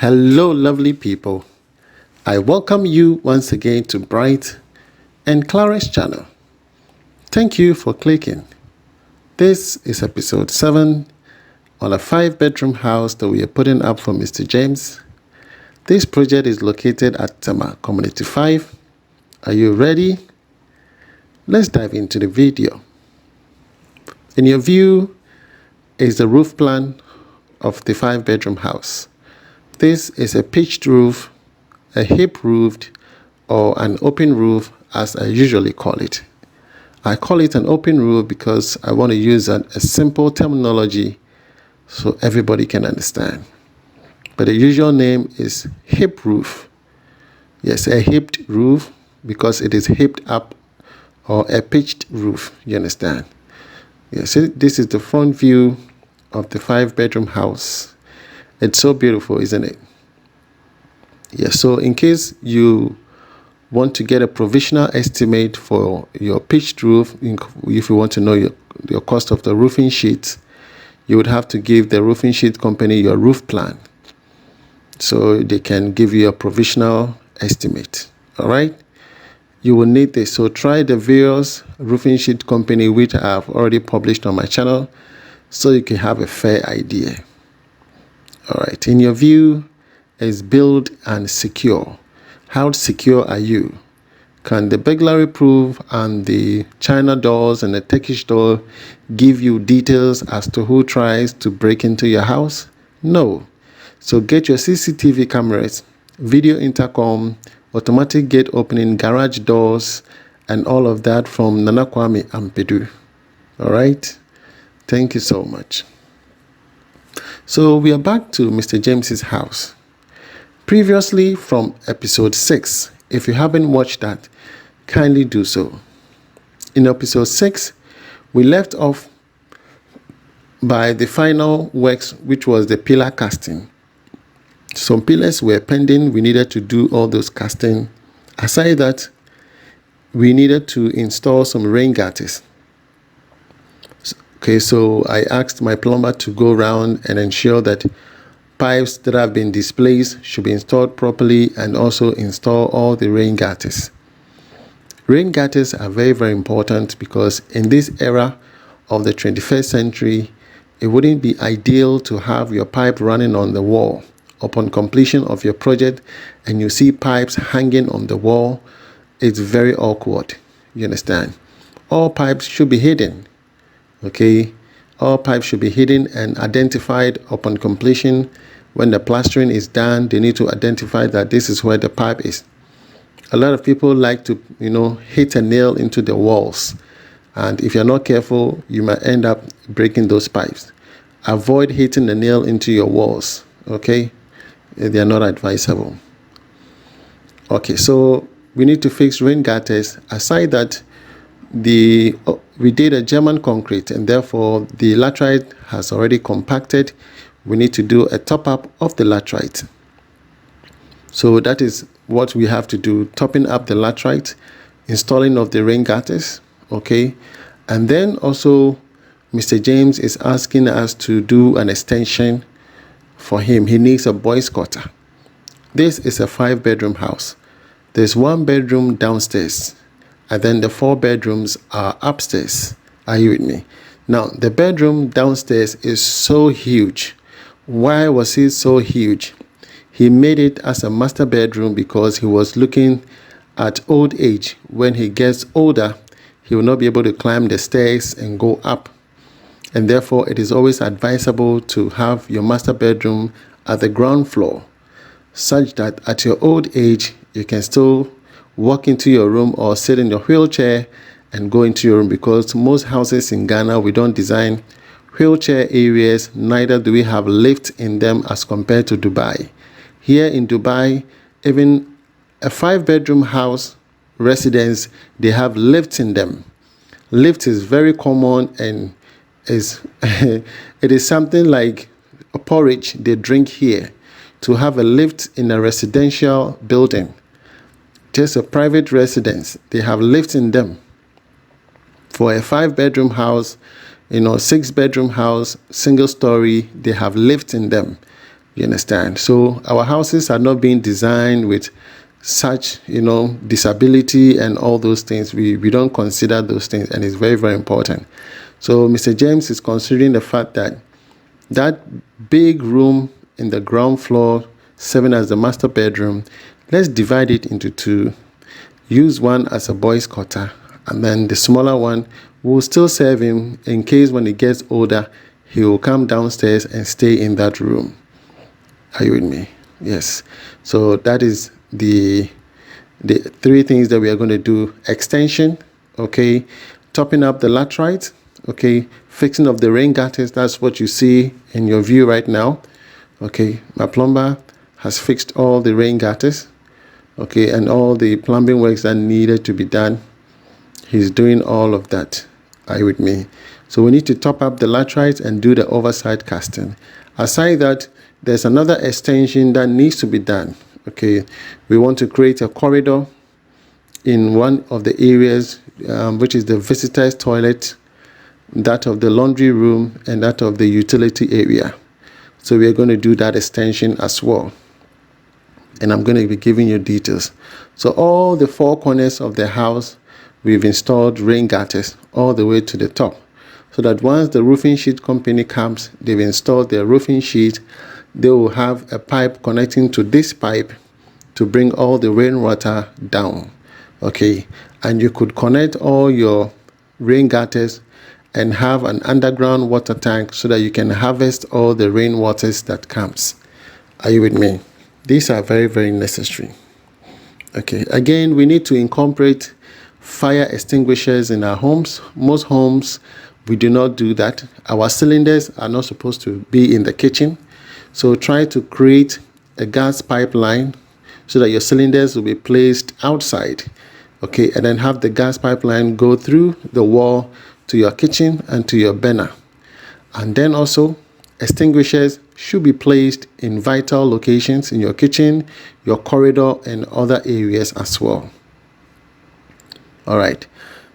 Hello, lovely people. I welcome you once again to Bright and Clara's channel. Thank you for clicking. This is episode 7 on a 5-bedroom house that we are putting up for Mr. James. This project is located at Tema, Community 5. Are you ready? Let's dive into the video. In your view is the roof plan of the 5-bedroom house. This is a pitched roof, a hip roofed, or an open roof as I usually call it. I call it an open roof because I want to use a simple terminology so everybody can understand. But the usual name is hip roof. Yes, a hipped roof because it is hipped up, or a pitched roof, you understand? Yes, this is the front view of the 5-bedroom house. It's so beautiful, isn't it? Yes, so in case you want to get a provisional estimate for your pitched roof, if you want to know your cost of the roofing sheet, you would have to give the roofing sheet company your roof plan so they can give you a provisional estimate. All right, you will need this, so try the various roofing sheet company which I have already published on my channel so you can have a fair idea. All right, in your view is build and secure. How secure are you? Can the burglary proof and the China doors and the Turkish door give you details as to who tries to break into your house? No. So get your CCTV cameras, video intercom, automatic gate opening, garage doors, and all of that from Nana Kwame Ampedu. All right. Thank you so much. So we are back to Mr. James's house. Previously from episode 6, if you haven't watched that, kindly do so. In episode 6, we left off by the final works, which was the pillar casting. Some pillars were pending. We needed to do all those casting. Aside that, we needed to install some rain gutters. Okay, so I asked my plumber to go around and ensure that pipes that have been displaced should be installed properly, and also install all the rain gutters. Rain gutters are very, very important because in this era of the 21st century, it wouldn't be ideal to have your pipe running on the wall. Upon completion of your project and you see pipes hanging on the wall, it's very awkward. You understand? All pipes should be hidden. Okay, all pipes should be hidden and identified upon completion. When the plastering is done, they need to identify that this is where the pipe is. A lot of people like to, hit a nail into the walls. And if you're not careful, you might end up breaking those pipes. Avoid hitting the nail into your walls, okay? They are not advisable. Okay, so we need to fix rain gutters. Aside that, we did a German concrete, and therefore the laterite has already compacted. We need to do a top-up of the laterite. So that is what we have to do, topping up the laterite, installing of the rain gutters, okay? And then also, Mr. James is asking us to do an extension for him. He needs a boys' quarter. This is a 5-bedroom house. There's 1 bedroom downstairs, and then the 4 bedrooms are upstairs. Are you with me? Now, the bedroom downstairs is so huge. Why was it so huge? He made it as a master bedroom because he was looking at old age. When he gets older, he will not be able to climb the stairs and go up. And therefore, it is always advisable to have your master bedroom at the ground floor, such that at your old age, you can still walk into your room or sit in your wheelchair and go into your room, because most houses in Ghana, we don't design wheelchair areas, neither do we have lifts in them as compared to Dubai. Here in Dubai, even a 5-bedroom house residence, they have lifts in them. Lift is very common, and it is something like a porridge they drink here. To have a lift in a residential building, just a private residence, they have lifts in them. For a 5-bedroom house, 6-bedroom house, single story, they have lifts in them. You understand? So our houses are not being designed with such, disability and all those things. We don't consider those things, and it's very, very important. So Mr. James is considering the fact that that big room in the ground floor serving as the master bedroom, let's divide it into two. Use one as a boys' quarter, and then the smaller one will still serve him in case when he gets older, he will come downstairs and stay in that room. Are you with me? Yes. So that is the three things that we are going to do. Extension, okay, topping up the laterite, okay, fixing of the rain gutters. That's what you see in your view right now. Okay, my plumber has fixed all the rain gutters, okay, and all the plumbing works that needed to be done. He's doing all of that. Are you with me? So we need to top up the laterite and do the overside casting. Aside that, there's another extension that needs to be done. Okay, we want to create a corridor in one of the areas, which is the visitor's toilet, that of the laundry room, and that of the utility area. So we are going to do that extension as well, and I'm going to be giving you details. So all the four corners of the house, we've installed rain gutters all the way to the top, so that once the roofing sheet company comes, they've installed their roofing sheet, they will have a pipe connecting to this pipe to bring all the rainwater down. Okay, and you could connect all your rain gutters and have an underground water tank so that you can harvest all the rainwaters that comes. Are you with me? These are very, very necessary. Okay, again, we need to incorporate fire extinguishers in our homes. Most homes, we do not do that. Our cylinders are not supposed to be in the kitchen. So try to create a gas pipeline so that your cylinders will be placed outside. Okay, and then have the gas pipeline go through the wall to your kitchen and to your burner. And then also, extinguishers should be placed in vital locations in your kitchen, your corridor, and other areas as well. All right,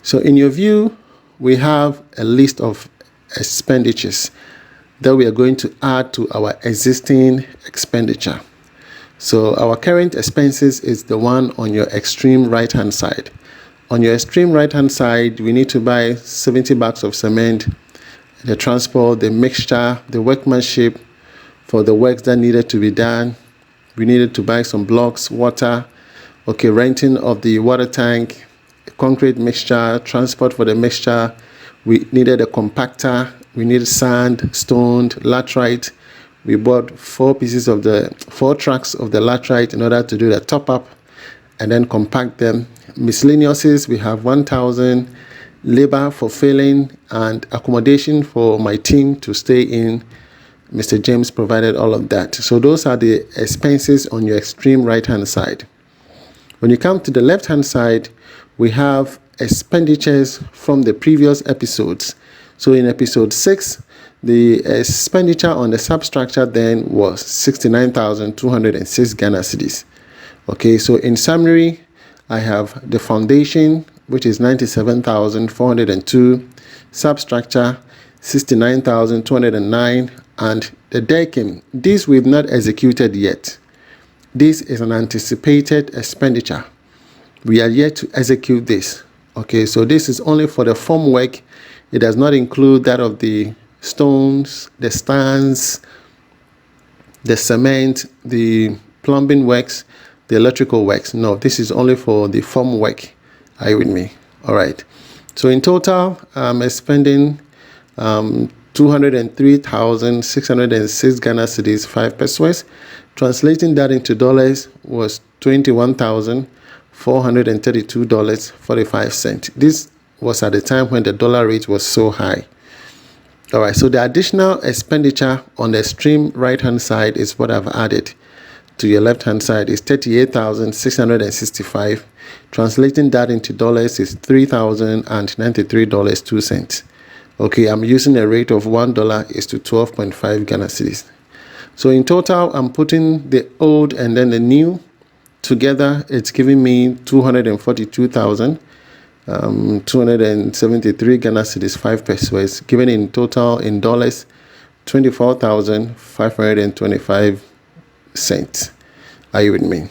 so in your view, we have a list of expenditures that we are going to add to our existing expenditure. So our current expenses is the one on your extreme right hand side. On your extreme right hand side, we need to buy 70 bags of cement, the transport, the mixture, the workmanship for the works that needed to be done. We needed to buy some blocks, water, okay, renting of the water tank, concrete mixture, transport for the mixture. We needed a compactor. We needed sand, stone, laterite. We bought 4 tracks of the laterite in order to do the top up and then compact them. Miscellaneouses, we have 1,000 labor for filling and accommodation for my team to stay in. Mr. James provided all of that. So those are the expenses on your extreme right hand side. When you come to the left hand side, we have expenditures from the previous episodes. So in episode 6, the expenditure on the substructure then was 69,206 Ghana cedis. Okay, so in summary, I have the foundation, which is 97,402, substructure 69,209, and the decking. This we've not executed yet. This is an anticipated expenditure. We are yet to execute this. Okay, so this is only for the formwork. It does not include that of the stones, the stands, the cement, the plumbing works, the electrical works. No, this is only for the formwork. Are you with me? All right. So in total, I'm spending 203,606 Ghana cedis, 5 pesos. Translating that into dollars was $21,432.45. This was at the time when the dollar rate was so high. All right, so the additional expenditure on the extreme right hand side is what I've added to your left hand side is 38,665. Translating that into dollars is $3,093.02. Okay, I'm using a rate of $1 is to 12.5 Ghana cedis. So in total, I'm putting the old and then the new together. It's giving me 240,273 Ghana cedis, 5 pesos, given in total in dollars 24,525 cents. Are you with me?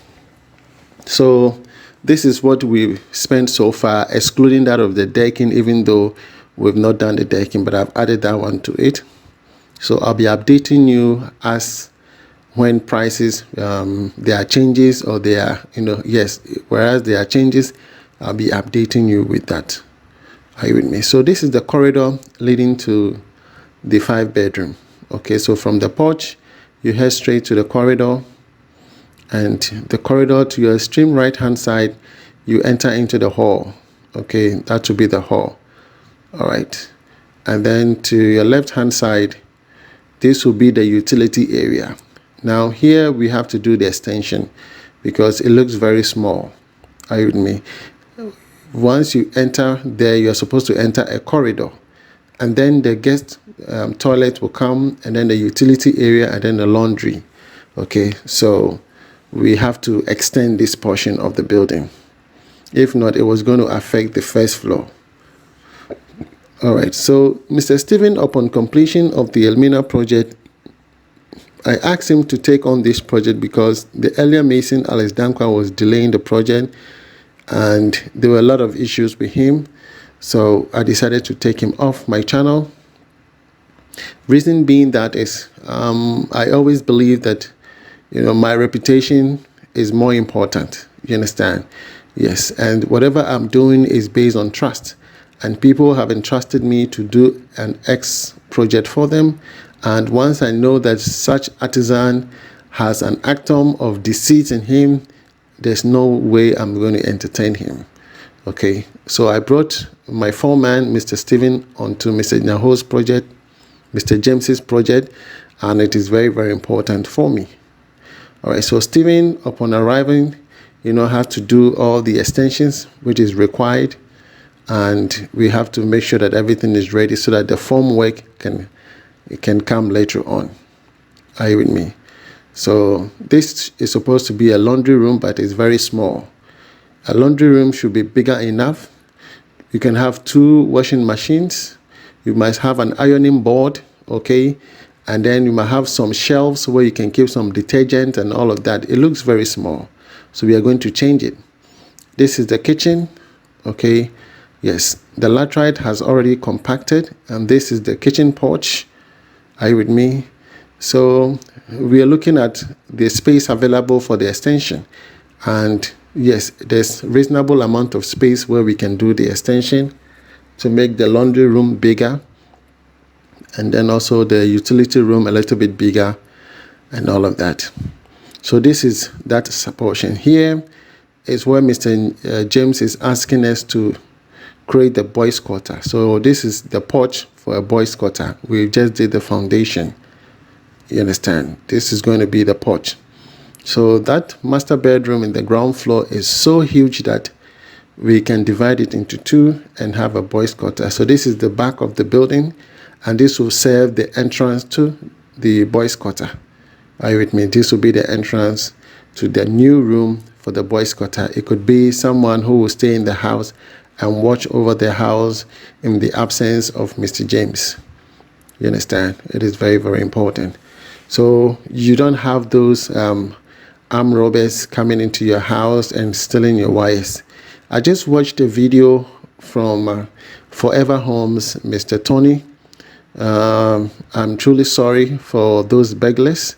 So this is what we've spent so far, excluding that of the decking, even though we've not done the decking, but I've added that one to it. So I'll be updating you as when prices, there are changes, or there are, yes, whereas there are changes, I'll be updating you with that. Are you with me? So this is the corridor leading to the 5-bedroom. Okay, so from the porch, you head straight to the corridor, and the corridor to your extreme right hand side, you enter into the hall. Okay, that will be the hall. All right, and then to your left hand side, this will be the utility area. Now here we have to do the extension because it looks very small. Are you with me? Once you enter there, you're supposed to enter a corridor, and then the guest toilet will come, and then the utility area, and then the laundry. Okay, so we have to extend this portion of the building. If not, it was going to affect the first floor. All right, so Mr. Stephen, upon completion of the Elmina project, I asked him to take on this project because the earlier mason, Alex Dankwa, was delaying the project, and there were a lot of issues with him. So I decided to take him off my channel. Reason being that is, I always believe that, my reputation is more important. You understand? Yes. And whatever I'm doing is based on trust. And people have entrusted me to do an X project for them. And once I know that such artisan has an atom of deceit in him, there's no way I'm going to entertain him. Okay. So I brought my foreman, Mr. Stephen, onto Mr. Nyaho's project, Mr. James's project, and it is very, very important for me. All right, so Stephen, upon arriving, have to do all the extensions which is required, and we have to make sure that everything is ready so that the form work can come later on. Are you with me? So this is supposed to be a laundry room, but it's very small. A laundry room should be bigger enough. You can have 2 washing machines. You must have an ironing board, okay? And then you might have some shelves where you can keep some detergent and all of that. It looks very small. So we are going to change it. This is the kitchen, okay? Yes, the latrite has already compacted, and this is the kitchen porch. Are you with me? So we are looking at the space available for the extension. And yes, there's reasonable amount of space where we can do the extension to make the laundry room bigger, and then also the utility room a little bit bigger, and all of that. So this is that portion. Here is where Mr. James is asking us to create the boys' quarter. So this is the porch for a boys' quarter. We just did the foundation. You understand? This is going to be the porch. So that master bedroom in the ground floor is so huge that we can divide it into 2 and have a boys' quarter. So this is the back of the building, and this will serve the entrance to the boys' quarter. Are you with me? This will be the entrance to the new room for the boys' quarter. It could be someone who will stay in the house and watch over the house in the absence of Mr. James. You understand? It is very, very important. So you don't have those armed robbers coming into your house and stealing your wires. I just watched a video from Forever Homes, Mr. Tony. I'm truly sorry for those burglars.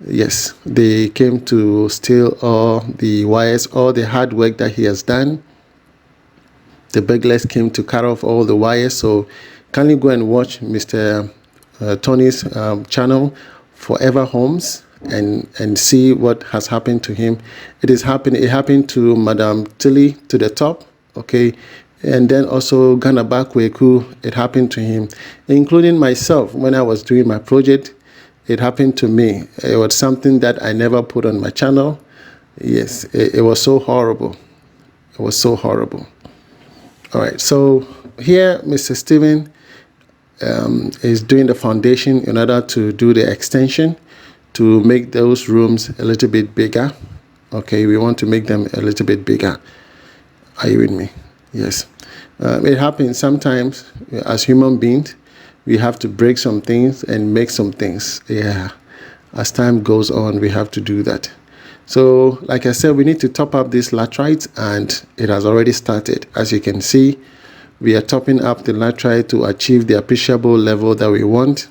Yes, they came to steal all the wires, all the hard work that he has done. The burglars came to cut off all the wires. So kindly go and watch Mr. Tony's channel, Forever Homes, and see what has happened to him. It happened to Madam Tilly to the top, okay? And then also Ghana Bakweku, it happened to him, including myself. When I was doing my project, it happened to me. It was something that I never put on my channel. Yes, it was so horrible. It was so horrible. All right, so here Mr. Stephen is doing the foundation in order to do the extension to make those rooms a little bit bigger. Okay, we want to make them a little bit bigger. Are you with me? Yes. It happens sometimes as human beings. We have to break some things and make some things. Yeah, as time goes on, we have to do that. So like I said, we need to top up this laterite, and it has already started. As you can see, we are topping up the laterite to achieve the appreciable level that we want,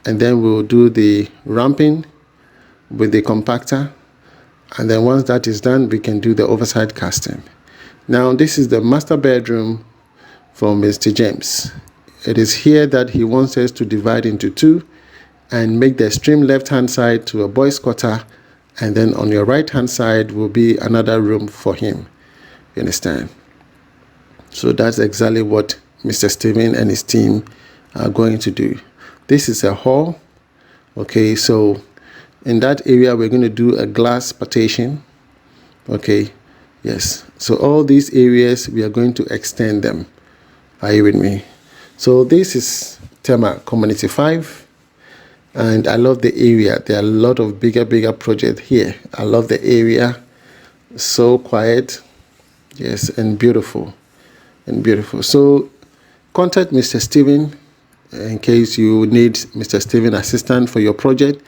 and then we'll do the ramping with the compactor, and then once that is done, we can do the overside casting. Now this is the master bedroom for Mr. James. It is here that he wants us to divide into two and make the extreme left hand side to a boys quarter, and then on your right hand side will be another room for him. You understand? So that's exactly what Mr. Steven and his team are going to do. This is a hall. Okay, so in that area we're going to do a glass partition. Okay, yes, so all these areas we are going to extend them. Are you with me? So this is Tema Community 5, and I love the area. There are a lot of bigger projects here. I love the area. So quiet, yes, and beautiful. So contact Mr. Steven in case you need Mr. Steven assistant for your project.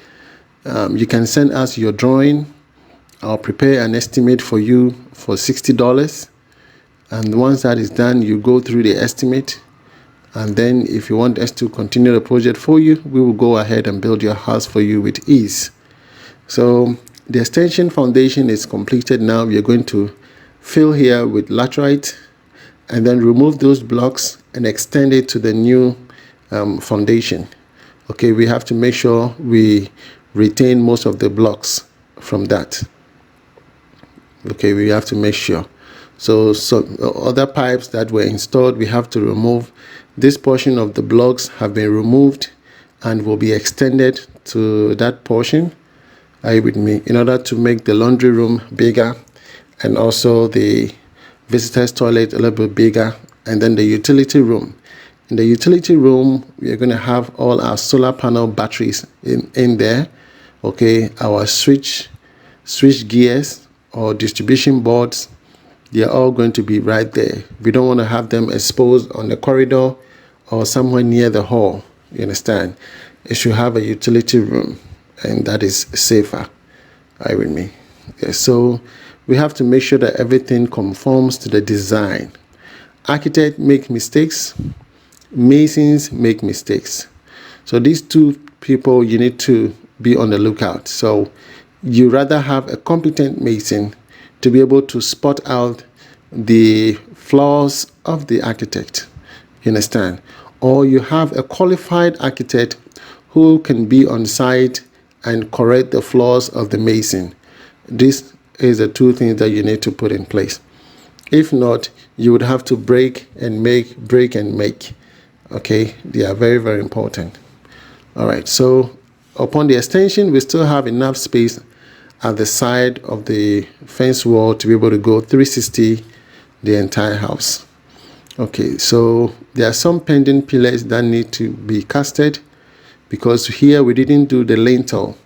You can send us your drawing. I'll prepare an estimate for you for $60, and once that is done, you go through the estimate, and then if you want us to continue the project for you, we will go ahead and build your house for you with ease. So the extension foundation is completed now. We are going to fill here with laterite, and then remove those blocks and extend it to the new foundation. Okay, we have to make sure we retain most of the blocks from that. Okay, we have to make sure. So other pipes that were installed, we have to remove. This portion of the blocks have been removed and will be extended to that portion. Are you with me? In order to make the laundry room bigger, and also the visitors toilet a little bit bigger, and then the utility room. In the utility room, we are going to have all our solar panel batteries in there. Okay, our switch gears or distribution boards, they are all going to be right there. We don't want to have them exposed on the corridor or somewhere near the hall. You understand? It should have a utility room, and that is safer. Are you with me? Okay, so we have to make sure that everything conforms to the design. Architects make mistakes, masons make mistakes. So these two people, you need to be on the lookout. So you rather have a competent mason to be able to spot out the flaws of the architect. You understand? Or you have a qualified architect who can be on site and correct the flaws of the mason. This is the two things that you need to put in place. If not, you would have to break and make. Okay, they are very important. All right, so upon the extension, we still have enough space at the side of the fence wall to be able to go 360 the entire house. Okay, so there are some pending pillars that need to be casted, because here we didn't do the lintel.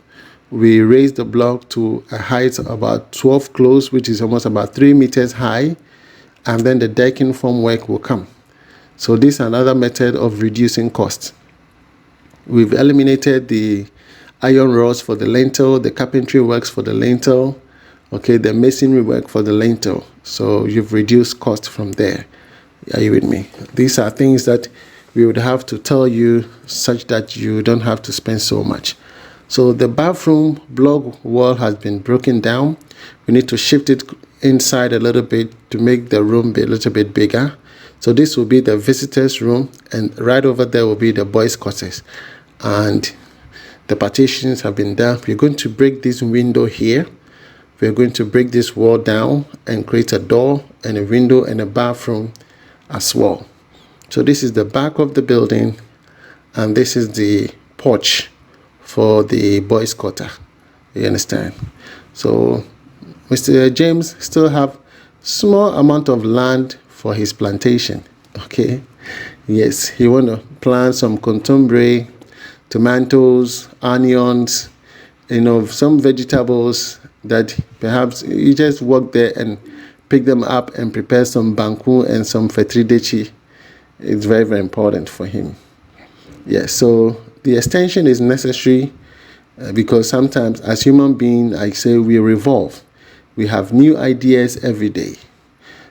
We raised the block to a height of about 12 close, which is almost about 3 meters high, and then the decking formwork will come. So this is another method of reducing costs. We've eliminated the iron rods for the lintel, the carpentry works for the lintel, okay, the masonry work for the lintel. So you've reduced cost from there. Are you with me? These are things that we would have to tell you such that you don't have to spend so much. So the bathroom block wall has been broken down. We need to shift it inside a little bit to make the room be a little bit bigger. So this will be the visitors room, and right over there will be the boys' quarters. And the partitions have been done. We're going to break this window here. We're going to break this wall down and create a door and a window and a bathroom as well. So this is the back of the building, and this is the porch for the boys' quarter. You understand? So Mr. James still have small amount of land for his plantation. Okay, yes, he want to plant some contemporary, tomatoes, onions, some vegetables that perhaps you just walk there and pick them up and prepare some banku and some fetridechi. It's very important for him. Yes, so the extension is necessary, because sometimes as human beings, I say we revolve. We have new ideas every day.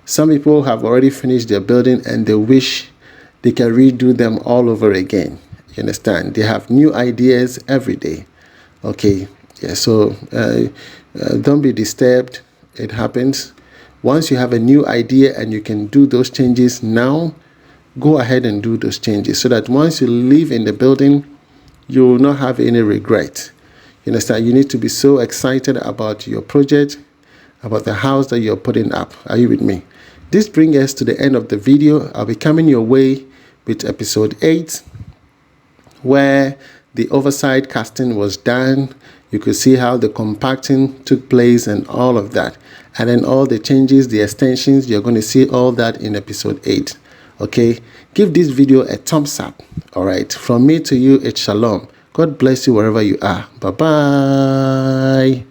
Some people have already finished their building and they wish they can redo them all over again. You understand? They have new ideas every day. Okay, yeah, so don't be disturbed. It happens. Once you have a new idea and you can do those changes now, go ahead and do those changes so that once you live in the building, you will not have any regret. You understand? You need to be so excited about your project, about the house that you're putting up. Are you with me? This brings us to the end of the video. I'll be coming your way with episode 8, where the overside casting was done. You could see how the compacting took place and all of that. And then all the changes, the extensions, you're going to see all that in episode 8. Okay? Give this video a thumbs up. All right? From me to you, it's shalom. God bless you wherever you are. Bye-bye.